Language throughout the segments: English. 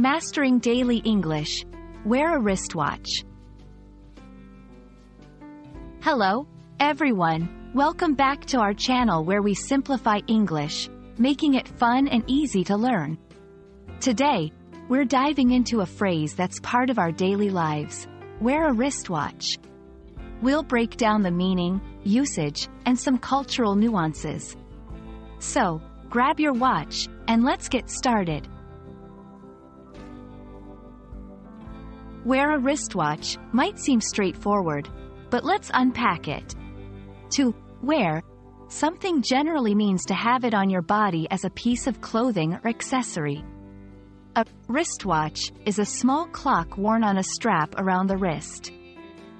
Mastering Daily English. Wear a wristwatch. Hello, everyone. Welcome back to our channel where we simplify English, making it fun and easy to learn. Today, we're diving into a phrase that's part of our daily lives. Wear a wristwatch. We'll break down the meaning, usage, and some cultural nuances. So, grab your watch, and let's get started. Wear a wristwatch might seem straightforward, but let's unpack it. To wear something generally means to have it on your body as a piece of clothing or accessory. A wristwatch is a small clock worn on a strap around the wrist.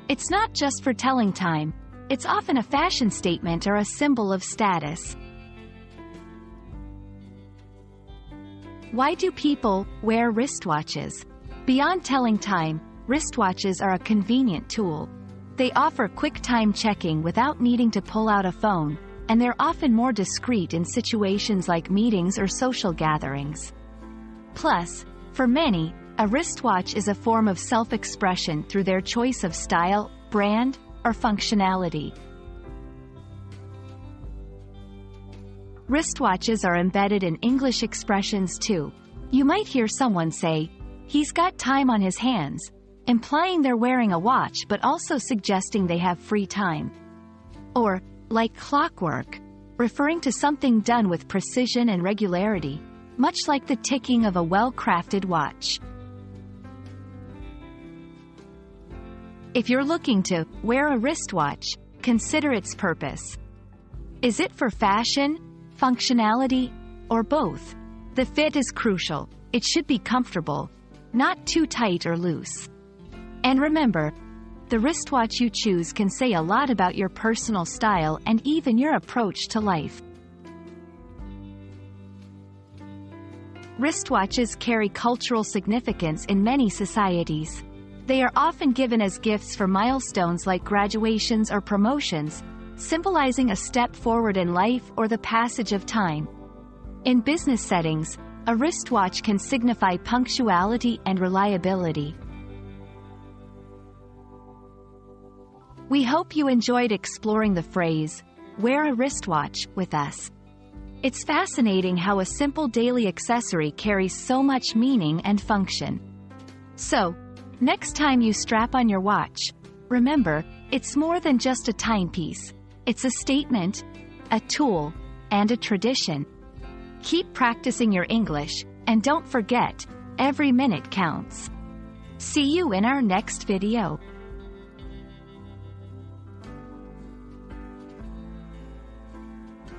It's not just for telling time, it's often a fashion statement or a symbol of status. Why do people wear wristwatches? Beyond telling time, wristwatches are a convenient tool. They offer quick time checking without needing to pull out a phone, and they're often more discreet in situations like meetings or social gatherings. Plus, for many, a wristwatch is a form of self-expression through their choice of style, brand, or functionality. Wristwatches are embedded in English expressions too. You might hear someone say, "He's got time on his hands," implying they're wearing a watch but also suggesting they have free time. Or, like clockwork, referring to something done with precision and regularity, much like the ticking of a well-crafted watch. If you're looking to wear a wristwatch, consider its purpose. Is it for fashion, functionality, or both? The fit is crucial. It should be comfortable, not too tight or loose. And remember, the wristwatch you choose can say a lot about your personal style and even your approach to life. Wristwatches carry cultural significance in many societies. They are often given as gifts for milestones like graduations or promotions, symbolizing a step forward in life or the passage of time. In business settings, a wristwatch can signify punctuality and reliability. We hope you enjoyed exploring the phrase, "wear a wristwatch," with us. It's fascinating how a simple daily accessory carries so much meaning and function. So, next time you strap on your watch, remember, it's more than just a timepiece. It's a statement, a tool, and a tradition. Keep practicing your English, and don't forget, every minute counts. See you in our next video.